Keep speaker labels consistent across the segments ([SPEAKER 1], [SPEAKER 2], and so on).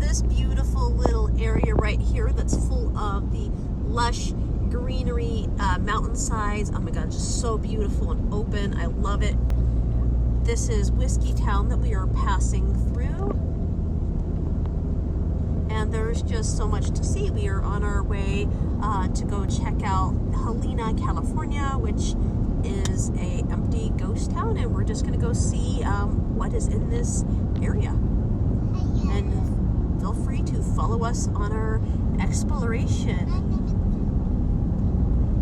[SPEAKER 1] this beautiful little area right here that's full of the lush greenery, mountainsides. Oh my god, just so beautiful and open. I love it. This is Whiskey Town that we are passing through. And there's just so much to see. We are on our way to go check out Helena, California, which is a empty ghost town, and we're just gonna go see what is in this area. And feel free to follow us on our exploration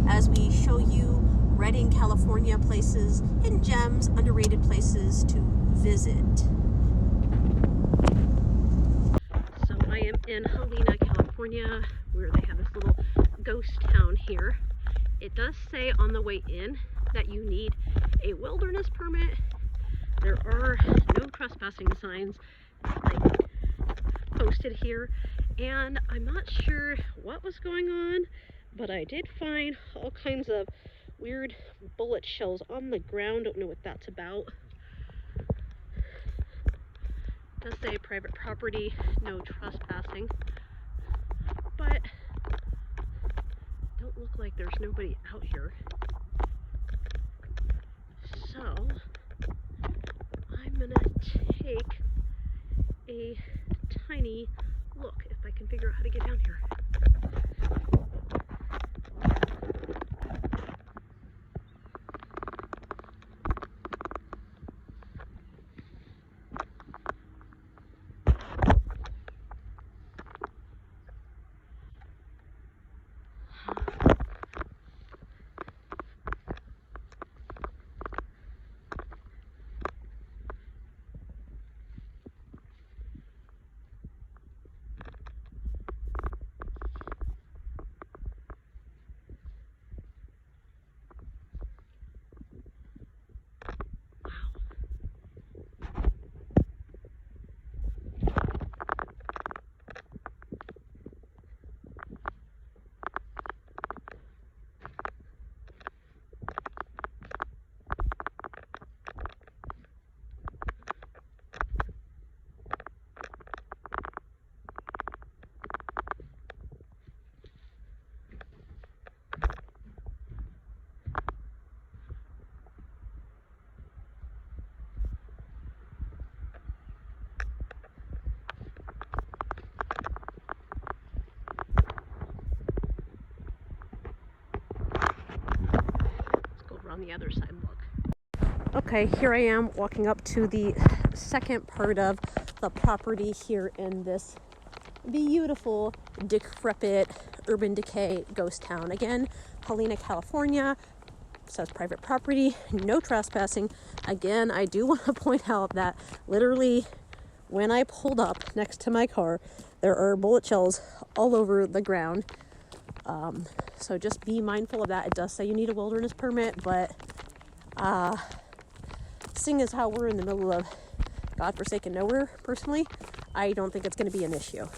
[SPEAKER 1] as we show you Redding, California places, hidden gems, underrated places to visit. So I am in Helena, California, where they have this little ghost town here. It does say on the way in that you need a wilderness permit. There are no trespassing signs like posted here, and I'm not sure what was going on, but I did find all kinds of weird bullet shells on the ground. Don't know what that's about. It does say private property, no trespassing, but don't look like there's nobody out here. So I'm gonna take a tiny look if I can figure out how to get down here. On the other side, look. Okay, here I am walking up to the second part of the property here in this beautiful, decrepit, urban decay ghost town. Again, Helena, California, says private property, no trespassing. Again, I do want to point out that literally when I pulled up next to my car, there are bullet shells all over the ground. So just be mindful of that. It does say you need a wilderness permit, but seeing as how we're in the middle of godforsaken nowhere, personally, I don't think it's going to be an issue.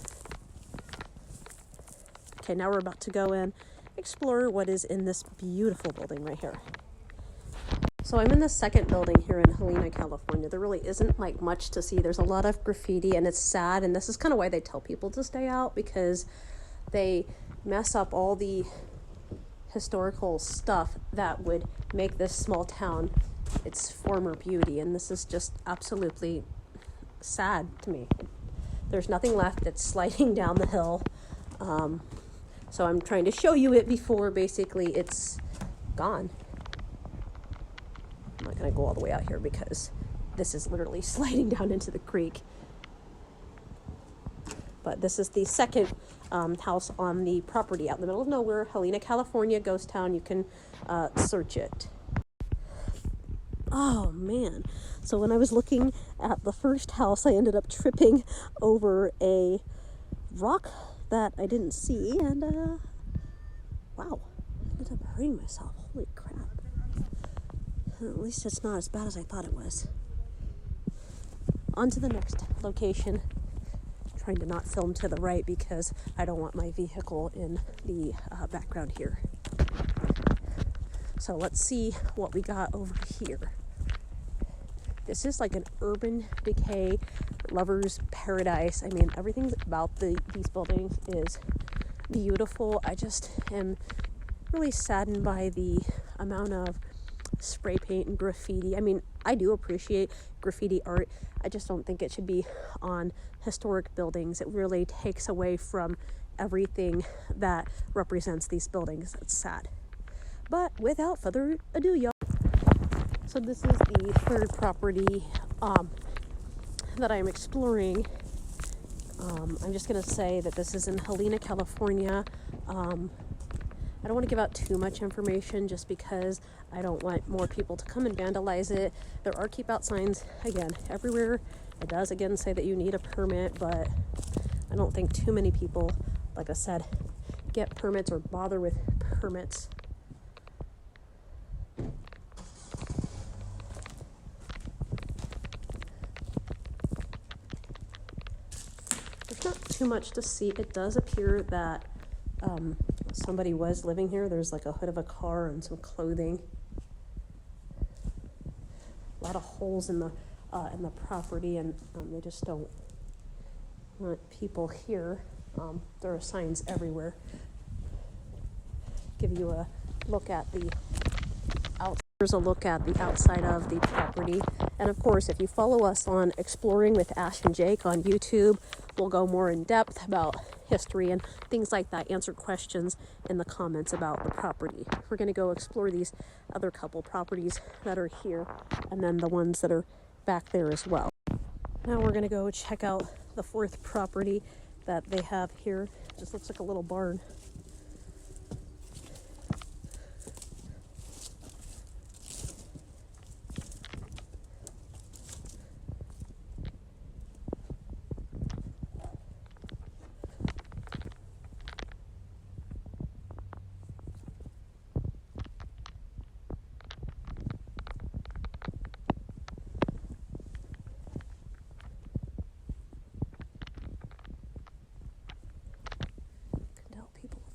[SPEAKER 1] Okay, now we're about to go and explore what is in this beautiful building right here. So I'm in the second building here in Helena, California. There really isn't like much to see. There's a lot of graffiti and it's sad, and this is kind of why they tell people to stay out, because they mess up all the historical stuff that would make this small town its former beauty, and this is just absolutely sad to me. There's nothing left. It's sliding down the hill, so I'm trying to show you it before basically it's gone. I'm not going to go all the way out here because this is literally sliding down into the creek. But this is the second house on the property out in the middle of nowhere, Helena, California, ghost town. You can search it. Oh man. So when I was looking at the first house, I ended up tripping over a rock that I didn't see, and wow, I ended up hurting myself. Holy crap. At least it's not as bad as I thought it was. On to the next location. Trying to not film to the right because I don't want my vehicle in the background here. So let's see what we got over here. This is like an urban decay lover's paradise. I mean, everything about these buildings is beautiful. I just am really saddened by the amount of spray paint and graffiti. I mean, I do appreciate graffiti art. I just don't think it should be on historic buildings. It really takes away from everything that represents these buildings. It's sad. But without further ado, y'all. So this is the third property that I'm exploring. I'm just going to say that this is in Helena, California. I don't want to give out too much information just because I don't want more people to come and vandalize it. There are keep out signs, again, everywhere. It does, again, say that you need a permit, but I don't think too many people, like I said, get permits or bother with permits. There's not too much to see. It does appear that somebody was living here. There's like a hood of a car and some clothing. A lot of holes in the property, and they just don't want people here. There are signs everywhere. Give you a look at the outside. Here's a look at the outside of the property. And of course, if you follow us on Exploring with Ash and Jake on YouTube, we'll go more in depth about history and things like that, answer questions in the comments about the property. We're going to go explore these other couple properties that are here, and then the ones that are back there as well. Now we're going to go check out the fourth property that they have here. It just looks like a little barn.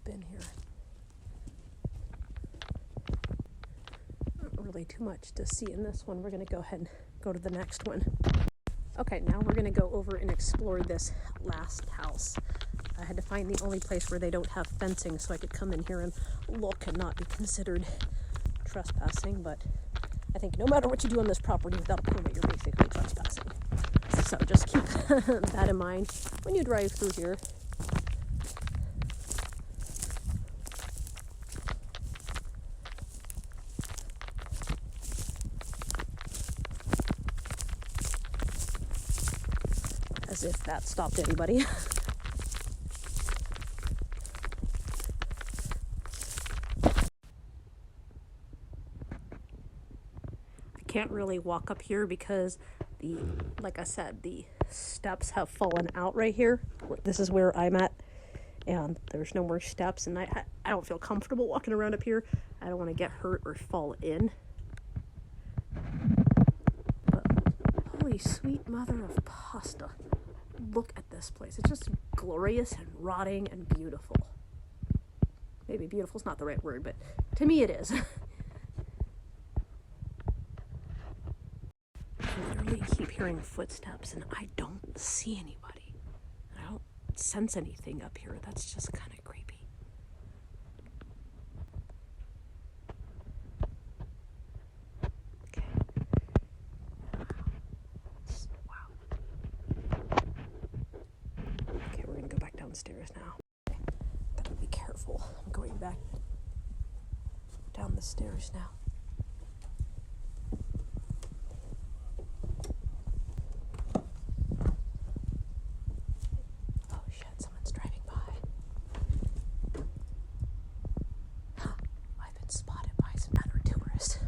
[SPEAKER 1] Been here. Not really too much to see in this one. We're going to go ahead and go to the next one. Okay, now we're going to go over and explore this last house. I had to find the only place where they don't have fencing so I could come in here and look and not be considered trespassing, but I think no matter what you do on this property without a permit, you're basically trespassing. So just keep that in mind when you drive through here. As if that stopped anybody. I can't really walk up here because like I said, the steps have fallen out right here. This is where I'm at, and there's no more steps, and I don't feel comfortable walking around up here. I don't want to get hurt or fall in. But holy sweet mother of pasta. Look at this place. It's just glorious and rotting and beautiful. Maybe beautiful is not the right word, but to me it is. I literally keep hearing footsteps and I don't see anybody. I don't sense anything up here. That's just kind of creepy. Downstairs now. Okay. Gotta be careful. I'm going back down the stairs now. Oh shit, someone's driving by. Huh, I've been spotted by another tourist.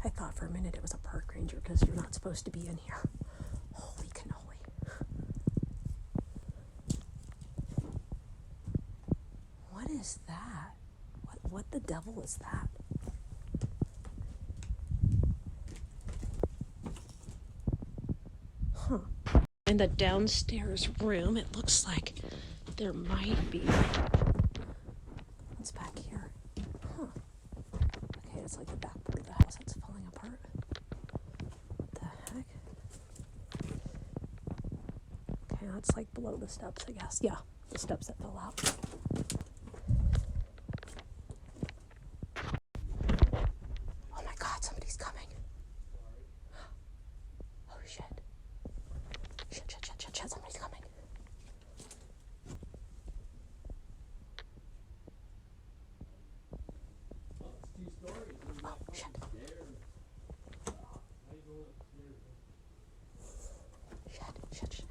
[SPEAKER 1] I thought for a minute it was a park ranger because you're not supposed to be in here. Holy cannoli. What is that? What the devil is that? Huh. In the downstairs room, it looks like there might be... What's back here? Huh. Okay, it's like the back part of the house that's falling apart. What the heck? it's like below the steps, I guess. Yeah, the steps that fell out. Oh my God, somebody's coming. Oh shit. Shit, somebody's coming. Oh shit. Shit.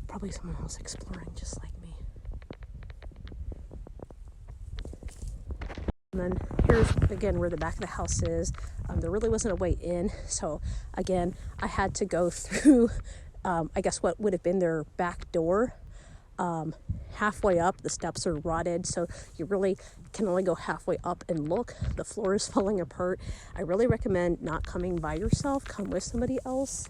[SPEAKER 1] Probably someone else exploring just like me. And then here's again where the back of the house is. There really wasn't a way in, so again I had to go through I guess what would have been their back door. Halfway up, the steps are rotted, so you really can only go halfway up and look. The floor is falling apart. I really recommend not coming by yourself. Come with somebody else.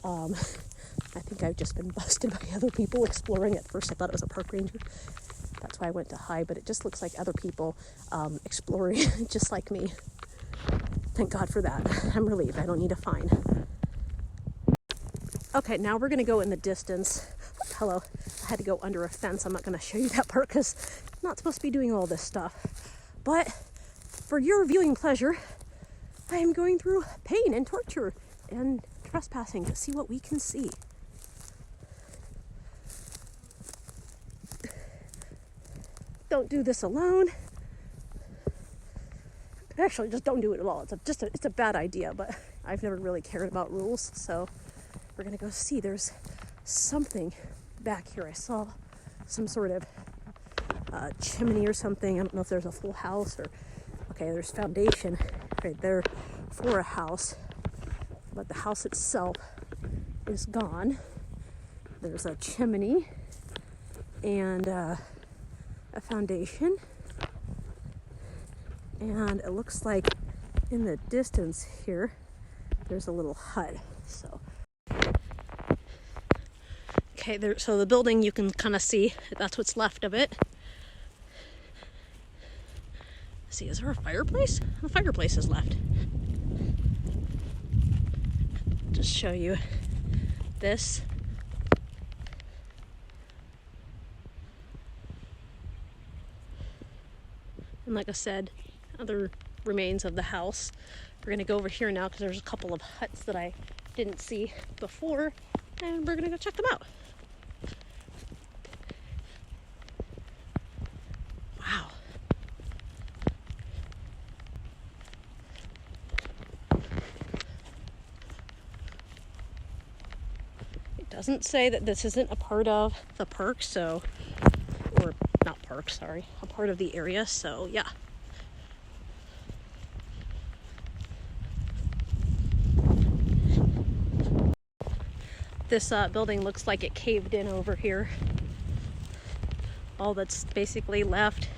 [SPEAKER 1] I think I've just been busted by other people exploring. At first I thought it was a park ranger. That's why I went to hide, but it just looks like other people exploring just like me. Thank God for that. I'm relieved. I don't need a fine. Okay, now we're going to go in the distance. Hello. I had to go under a fence. I'm not going to show you that part because I'm not supposed to be doing all this stuff. But for your viewing pleasure, I am going through pain and torture and trespassing to see what we can see. Don't do this alone. Actually, just don't do it at all. It's a bad idea, but I've never really cared about rules, so we're gonna go see. There's something back here. I saw some sort of chimney or something. I don't know if there's a full house or... Okay, there's foundation right there for a house, but the house itself is gone. There's a chimney and a foundation, and it looks like in the distance here there's a little hut. So okay, so the building you can kind of see, that's what's left of it. See, is there a fireplace? The fireplace is left. Just show you this. And like I said, other remains of the house. We're gonna go over here now because there's a couple of huts that I didn't see before, and we're gonna go check them out. Wow. It doesn't say that this isn't a part of the park, so, or not park, sorry, a part of the area, so yeah. This building looks like it caved in over here. All that's basically left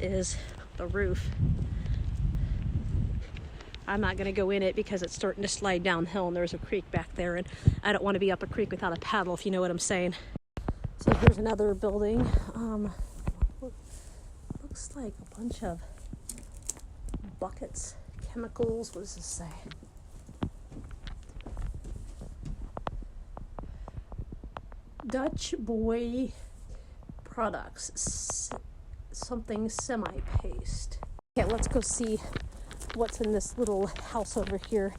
[SPEAKER 1] is the roof. I'm not going to go in it because it's starting to slide downhill and there's a creek back there, and I don't want to be up a creek without a paddle, if you know what I'm saying. So here's another building. Looks like a bunch of buckets, chemicals. What does this say? Dutch Boy Products, something semi-paste. Okay, let's go see what's in this little house over here,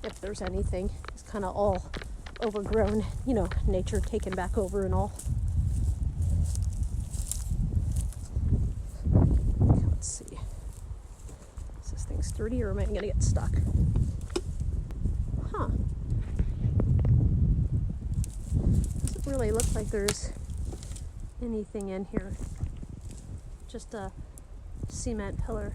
[SPEAKER 1] if there's anything. It's kind of all overgrown, you know, nature taken back over and all. Okay, let's see. Is this thing sturdy or am I gonna get stuck? Huh. Doesn't really look like there's anything in here. Just a cement pillar.